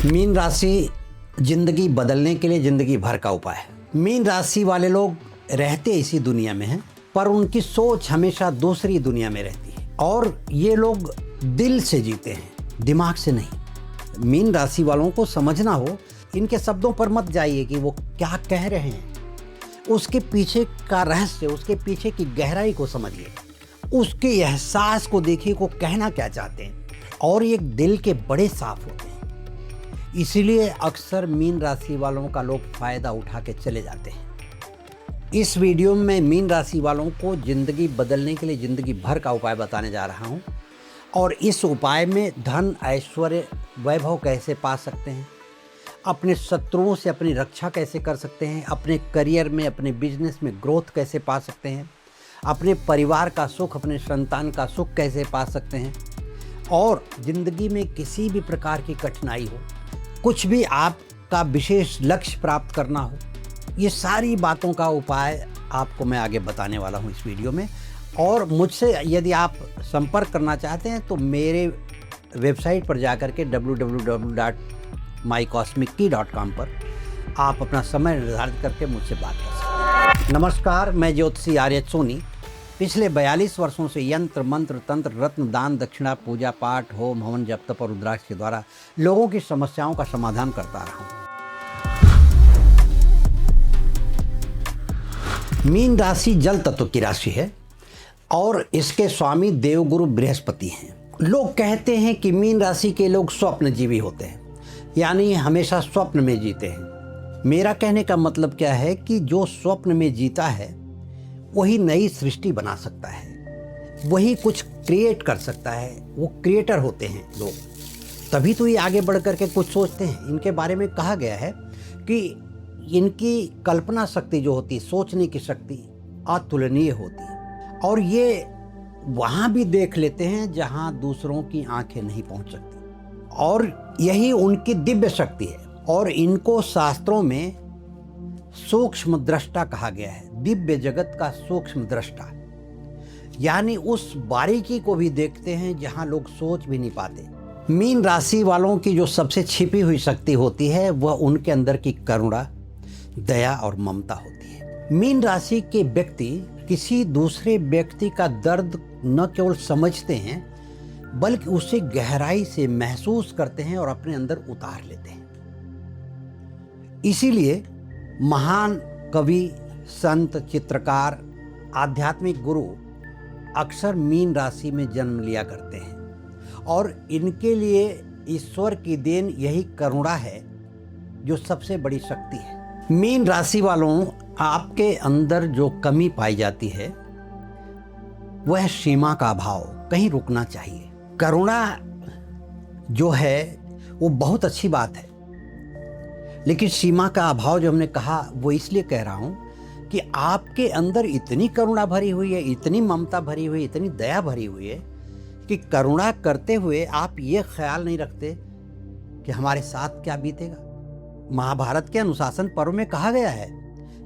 Mean राशि जिंदगी बदलने के लिए जिंदगी भर का उपाय है। मीन राशि वाले लोग रहते इसी दुनिया में हैं, पर उनकी सोच हमेशा दूसरी दुनिया में रहती है और ये लोग दिल से जीते हैं, दिमाग से नहीं। मीन राशि वालों को समझना हो, इनके शब्दों पर मत जाइए कि वो क्या कह रहे हैं, उसके पीछे का रहस्य, उसके पीछे की गहराई को समझिए, उसके एहसास को देखिए, को कहना क्या चाहते हैं। और ये दिल के बड़े साफ होते हैं, इसीलिए अक्सर मीन राशि वालों का लोग फायदा उठा के चले जाते हैं। इस वीडियो में मीन राशि वालों को जिंदगी बदलने के लिए जिंदगी भर का उपाय बताने जा रहा हूं और इस उपाय में धन, ऐश्वर्य, वैभव कैसे पा सकते हैं, अपने शत्रुओं से अपनी रक्षा कैसे कर सकते हैं, अपने करियर में, अपने बिजनेस में ग्रोथ कैसे पा सकते हैं, अपने परिवार का सुख, अपने संतान का सुख कैसे पा सकते हैं, और ज़िंदगी में किसी भी प्रकार की कठिनाई हो, कुछ भी आपका विशेष लक्ष्य प्राप्त करना हो, ये सारी बातों का उपाय आपको मैं आगे बताने वाला हूँ इस वीडियो में। और मुझसे यदि आप संपर्क करना चाहते हैं तो मेरे वेबसाइट पर जाकर के www.mycosmickey.com पर आप अपना समय निर्धारित करके मुझसे बात कर सकते हैं। नमस्कार, मैं ज्योतिषी आर्य सोनी पिछले 42 वर्षों से यंत्र, मंत्र, तंत्र, रत्न, दान, दक्षिणा, पूजा पाठ, होम, हवन, जप, तप और रुद्राक्ष के द्वारा लोगों की समस्याओं का समाधान करता रहा हूँ। मीन राशि जल तत्व की राशि है और इसके स्वामी देवगुरु बृहस्पति हैं। लोग कहते हैं कि मीन राशि के लोग स्वप्नजीवी होते हैं, यानी हमेशा स्वप्न में जीते हैं। मेरा कहने का मतलब क्या है कि जो स्वप्न में जीता है वही नई सृष्टि बना सकता है, वही कुछ क्रिएट कर सकता है, वो क्रिएटर होते हैं लोग। तभी तो ये आगे बढ़ कर के कुछ सोचते हैं। इनके बारे में कहा गया है कि इनकी कल्पना शक्ति जो होती है, सोचने की शक्ति अतुलनीय होती है और ये वहाँ भी देख लेते हैं जहाँ दूसरों की आंखें नहीं पहुँच सकती, और यही उनकी दिव्य शक्ति है। और इनको शास्त्रों में सूक्ष्म दृष्टा कहा गया है, दिव्य जगत का सूक्ष्म दृष्टा, यानी उस बारीकी को भी देखते हैं जहां लोग सोच भी नहीं पाते। मीन राशि वालों की जो सबसे छिपी हुई शक्ति होती है वह उनके अंदर की करुणा, दया और ममता होती है। मीन राशि के व्यक्ति किसी दूसरे व्यक्ति का दर्द न केवल समझते हैं बल्कि उसे गहराई से महसूस करते हैं और अपने अंदर उतार लेते हैं। इसीलिए महान कवि, संत, चित्रकार, आध्यात्मिक गुरु अक्सर मीन राशि में जन्म लिया करते हैं और इनके लिए ईश्वर की देन यही करुणा है जो सबसे बड़ी शक्ति है। मीन राशि वालों, आपके अंदर जो कमी पाई जाती है वह सीमा का अभाव, कहीं रुकना चाहिए। करुणा जो है वो बहुत अच्छी बात है, लेकिन सीमा का अभाव जो हमने कहा वो इसलिए कह रहा हूं कि आपके अंदर इतनी करुणा भरी हुई है, इतनी ममता भरी हुई, इतनी दया भरी हुई है कि करुणा करते हुए आप ये ख्याल नहीं रखते कि हमारे साथ क्या बीतेगा। महाभारत के अनुशासन पर्व में कहा गया है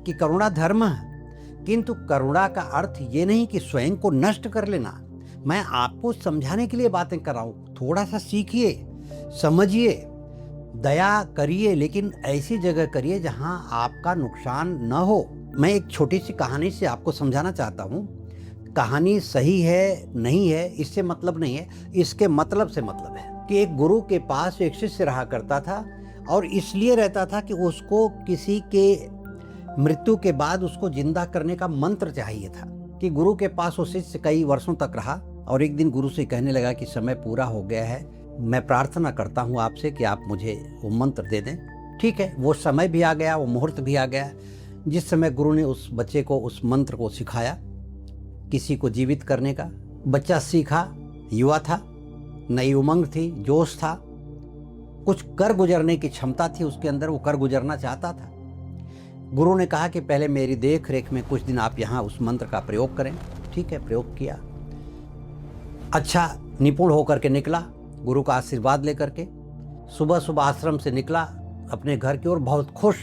कि करुणा धर्म है, किंतु करुणा का अर्थ ये नहीं कि स्वयं को नष्ट कर लेना। मैं आपको समझाने के लिए बातें कर रहा हूँ, थोड़ा सा सीखिए, समझिए, दया करिए, लेकिन ऐसी जगह करिए जहां आपका नुकसान न हो। मैं एक छोटी सी कहानी से आपको समझाना चाहता हूं। कहानी सही है नहीं है इससे मतलब नहीं है, इसके मतलब से मतलब है कि एक गुरु के पास एक शिष्य रहा करता था और इसलिए रहता था कि उसको किसी के मृत्यु के बाद उसको जिंदा करने का मंत्र चाहिए था। कि गुरु के पास वो शिष्य कई वर्षों तक रहा और एक दिन गुरु से कहने लगा कि समय पूरा हो गया है, मैं प्रार्थना करता हूँ आपसे कि आप मुझे वो मंत्र दे दें। ठीक है, वो समय भी आ गया, वो मुहूर्त भी आ गया जिस समय गुरु ने उस बच्चे को उस मंत्र को सिखाया, किसी को जीवित करने का। बच्चा सीखा, युवा था, नई उमंग थी, जोश था, कुछ कर गुजरने की क्षमता थी उसके अंदर, वो कर गुजरना चाहता था। गुरु ने कहा कि पहले मेरी देख रेख में कुछ दिन आप यहाँ उस मंत्र का प्रयोग करें। ठीक है, प्रयोग किया, अच्छा निपुण होकर के निकला। गुरु का आशीर्वाद लेकर के सुबह सुबह आश्रम से निकला अपने घर की ओर, बहुत खुश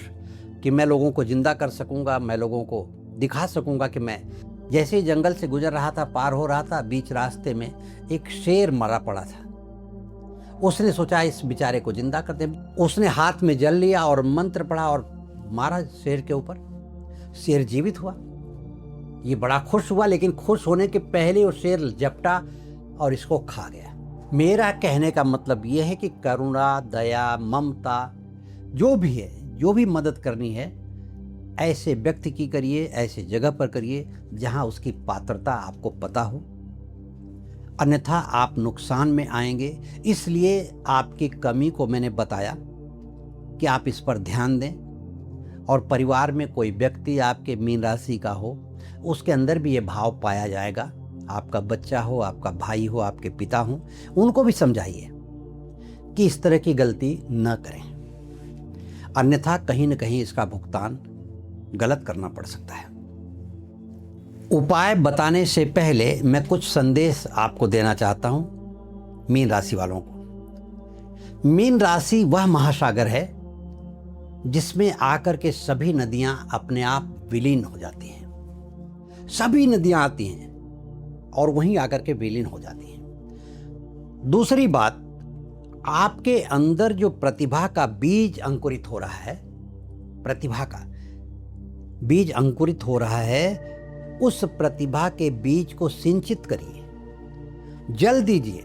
कि मैं लोगों को जिंदा कर सकूंगा, मैं लोगों को दिखा सकूंगा कि मैं। जैसे ही जंगल से गुजर रहा था, पार हो रहा था, बीच रास्ते में एक शेर मरा पड़ा था। उसने सोचा इस बेचारे को जिंदा कर दे। उसने हाथ में जल लिया और मंत्र पढ़ा और मारा शेर के ऊपर। शेर जीवित हुआ। ये बड़ा खुश हुआ, लेकिन खुश होने के पहले वो शेर झपटा और इसको खा गया। मेरा कहने का मतलब ये है कि करुणा, दया, ममता जो भी है, जो भी मदद करनी है, ऐसे व्यक्ति की करिए, ऐसे जगह पर करिए जहां उसकी पात्रता आपको पता हो, अन्यथा आप नुकसान में आएंगे। इसलिए आपकी कमी को मैंने बताया कि आप इस पर ध्यान दें। और परिवार में कोई व्यक्ति आपके मीन राशि का हो, उसके अंदर भी ये भाव पाया जाएगा। आपका बच्चा हो, आपका भाई हो, आपके पिता हो, उनको भी समझाइए कि इस तरह की गलती न करें, अन्यथा कहीं न कहीं इसका भुगतान गलत करना पड़ सकता है। उपाय बताने से पहले मैं कुछ संदेश आपको देना चाहता हूं मीन राशि वालों को। मीन राशि वह महासागर है जिसमें आकर के सभी नदियां अपने आप विलीन हो जाती हैं। सभी नदियां आती हैं और वहीं आकर के विलीन हो जाती हैं। दूसरी बात, आपके अंदर जो प्रतिभा का बीज अंकुरित हो रहा है, प्रतिभा का बीज अंकुरित हो रहा है, उस प्रतिभा के बीज को सिंचित करिए, जल दीजिए।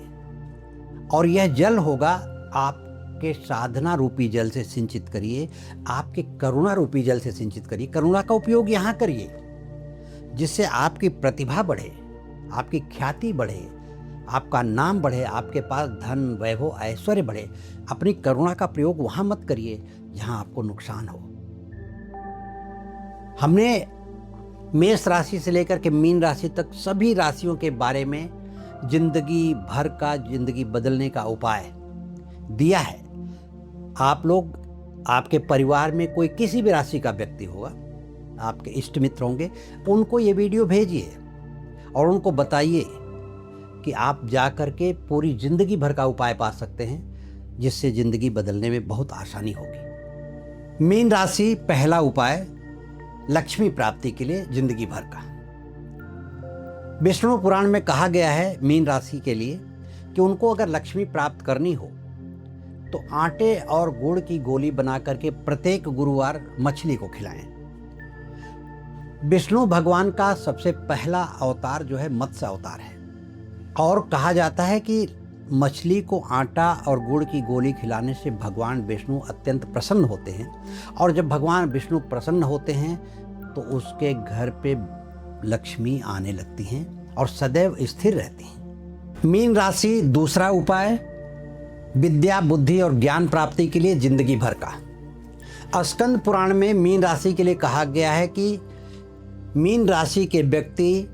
और यह जल होगा आपके साधना रूपी जल से सिंचित करिए, आपके करुणा रूपी जल से सिंचित करिए। करुणा का उपयोग यहाँ करिए जिससे आपकी प्रतिभा बढ़े, आपकी ख्याति बढ़े, आपका नाम बढ़े, आपके पास धन, वैभव, ऐश्वर्य बढ़े। अपनी करुणा का प्रयोग वहाँ मत करिए जहाँ आपको नुकसान हो। हमने मेष राशि से लेकर के मीन राशि तक सभी राशियों के बारे में जिंदगी भर का, जिंदगी बदलने का उपाय दिया है। आप लोग, आपके परिवार में कोई किसी भी राशि का व्यक्ति होगा, आपके इष्ट मित्र होंगे, उनको ये वीडियो भेजिए और उनको बताइए कि आप जा कर के पूरी जिंदगी भर का उपाय पा सकते हैं, जिससे जिंदगी बदलने में बहुत आसानी होगी। मीन राशि, पहला उपाय लक्ष्मी प्राप्ति के लिए जिंदगी भर का। विष्णु पुराण में कहा गया है मीन राशि के लिए कि उनको अगर लक्ष्मी प्राप्त करनी हो तो आटे और गुड़ की गोली बना करके प्रत्येक गुरुवार मछली को खिलाएं। विष्णु भगवान का सबसे पहला अवतार जो है मत्स्य अवतार है, और कहा जाता है कि मछली को आटा और गुड़ की गोली खिलाने से भगवान विष्णु अत्यंत प्रसन्न होते हैं। और जब भगवान विष्णु प्रसन्न होते हैं तो उसके घर पे लक्ष्मी आने लगती हैं और सदैव स्थिर रहती हैं। मीन राशि, दूसरा उपाय विद्या, बुद्धि और ज्ञान प्राप्ति के लिए जिंदगी भर का। स्कंद पुराण में मीन राशि के लिए कहा गया है कि मीन राशि के व्यक्ति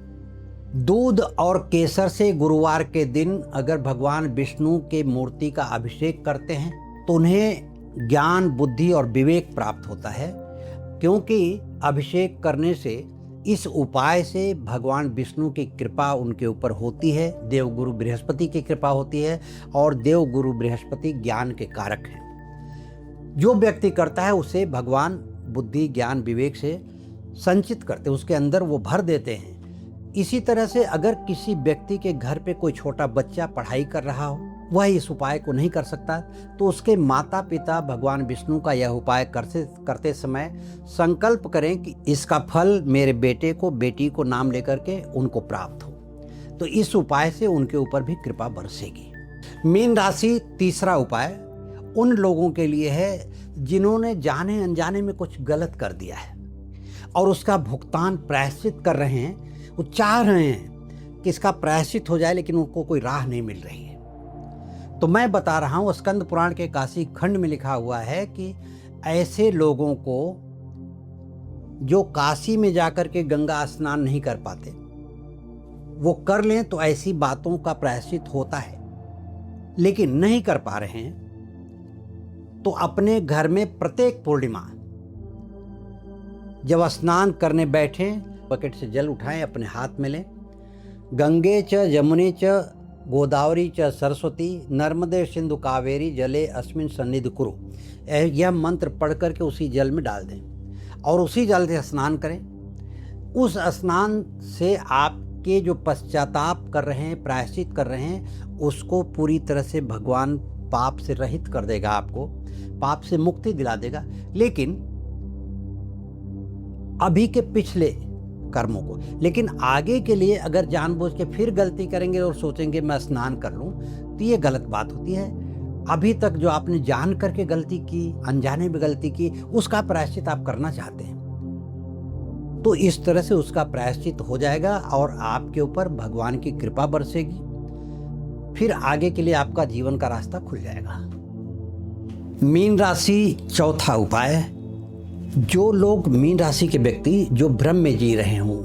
दूध और केसर से गुरुवार के दिन अगर भगवान विष्णु के मूर्ति का अभिषेक करते हैं तो उन्हें ज्ञान, बुद्धि और विवेक प्राप्त होता है, क्योंकि अभिषेक करने से, इस उपाय से भगवान विष्णु की कृपा उनके ऊपर होती है, देवगुरु बृहस्पति की कृपा होती है, और देवगुरु बृहस्पति ज्ञान के कारक हैं। जो व्यक्ति करता है उसे भगवान बुद्धि, ज्ञान, विवेक से संचित करते, उसके अंदर वो भर देते हैं। इसी तरह से अगर किसी व्यक्ति के घर पे कोई छोटा बच्चा पढ़ाई कर रहा हो, वह इस उपाय को नहीं कर सकता, तो उसके माता पिता भगवान विष्णु का यह उपाय करते समय संकल्प करें कि इसका फल मेरे बेटे को, बेटी को नाम लेकर के उनको प्राप्त हो, तो इस उपाय से उनके ऊपर भी कृपा बरसेगी। मीन राशि, तीसरा उपाय उन लोगों के लिए है जिन्होंने जाने अनजाने में कुछ गलत कर दिया है और उसका भुगतान प्रायश्चित कर रहे हैं। वो चाह रहे हैं कि इसका प्रायश्चित हो जाए, लेकिन उनको कोई राह नहीं मिल रही है। तो मैं बता रहा हूँ, स्कंद पुराण के काशी खंड में लिखा हुआ है कि ऐसे लोगों को जो काशी में जाकर के गंगा स्नान नहीं कर पाते, वो कर लें तो ऐसी बातों का प्रायश्चित होता है, लेकिन नहीं कर पा रहे हैं तो अपने घर में प्रत्येक पूर्णिमा जब स्नान करने बैठें, बकेट से जल उठाएं, अपने हाथ में लें। गंगे च यमुने च गोदावरी च सरस्वती नर्मदे सिंधु कावेरी जले अस्मिन सन्निधि कुरु, यह मंत्र पढ़ करके उसी जल में डाल दें और उसी जल से स्नान करें। उस स्नान से आपके जो पश्चाताप कर रहे हैं, प्रायश्चित कर रहे हैं, उसको पूरी तरह से भगवान पाप से रहित कर देगा, आपको पाप से मुक्ति दिला देगा। लेकिन अभी के पिछले कर्मों को, लेकिन आगे के लिए अगर जानबूझ के फिर गलती करेंगे और सोचेंगे मैं स्नान कर लूं, तो ये गलत बात होती है। अभी तक जो आपने जान करके गलती की, अनजाने में गलती की, उसका प्रायश्चित आप करना चाहते हैं, तो इस तरह से उसका प्रायश्चित हो जाएगा और आपके ऊपर भगवान की कृपा बरसेगी। फिर आगे के लिए आपका जीवन का रास्ता खुल जाएगा। मीन राशि, चौथा उपाय, जो लोग मीन राशि के व्यक्ति जो भ्रम में जी रहे हों,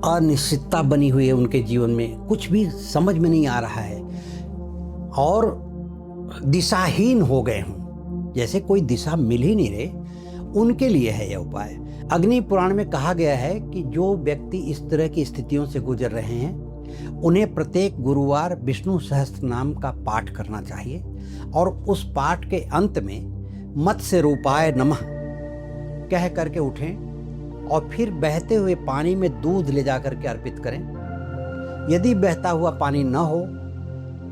अनिश्चितता बनी हुई है उनके जीवन में, कुछ भी समझ में नहीं आ रहा है और दिशाहीन हो गए हों, जैसे कोई दिशा मिल ही नहीं रहे, उनके लिए है यह उपाय। अग्नि पुराण में कहा गया है कि जो व्यक्ति इस तरह की स्थितियों से गुजर रहे हैं, उन्हें प्रत्येक गुरुवार विष्णु सहस्त्र नाम का पाठ करना चाहिए और उस पाठ के अंत में मत्स्य रूपाय नमः कह करके उठें और फिर बहते हुए पानी में दूध ले जा करके अर्पित करें। यदि बहता हुआ पानी न हो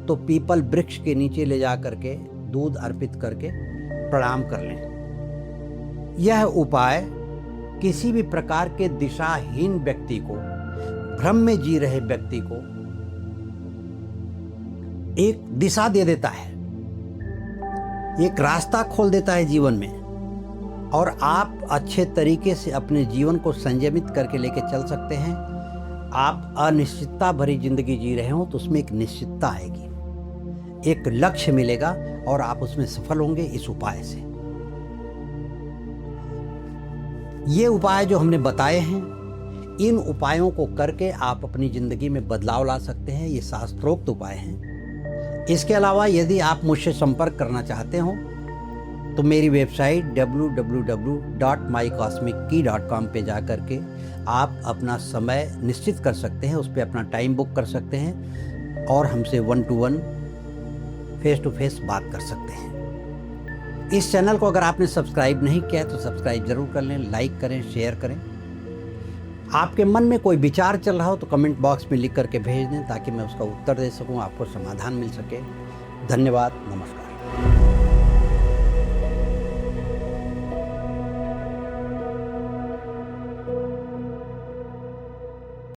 तो पीपल वृक्ष के नीचे ले जा करके दूध अर्पित करके प्रणाम कर लें। यह उपाय किसी भी प्रकार के दिशाहीन व्यक्ति को, भ्रम में जी रहे व्यक्ति को एक दिशा दे देता है, एक रास्ता खोल देता है जीवन में, और आप अच्छे तरीके से अपने जीवन को संयमित करके लेके चल सकते हैं। आप अनिश्चितता भरी जिंदगी जी रहे हो तो उसमें एक निश्चितता आएगी, एक लक्ष्य मिलेगा और आप उसमें सफल होंगे इस उपाय से। ये उपाय जो हमने बताए हैं, इन उपायों को करके आप अपनी ज़िंदगी में बदलाव ला सकते हैं। ये शास्त्रोक्त उपाय हैं। इसके अलावा यदि आप मुझसे संपर्क करना चाहते हो तो मेरी वेबसाइट www.mycosmickey.com पे जा करके आप अपना समय निश्चित कर सकते हैं, उस पर अपना टाइम बुक कर सकते हैं और हमसे 1-to-1 फेस टू फेस बात कर सकते हैं। इस चैनल को अगर आपने सब्सक्राइब नहीं किया तो सब्सक्राइब जरूर कर लें, लाइक करें, शेयर करें। आपके मन में कोई विचार चल रहा हो तो कमेंट बॉक्स में लिख करके भेज दें ताकि मैं उसका उत्तर दे सकूं, आपको समाधान मिल सके। धन्यवाद, नमस्कार।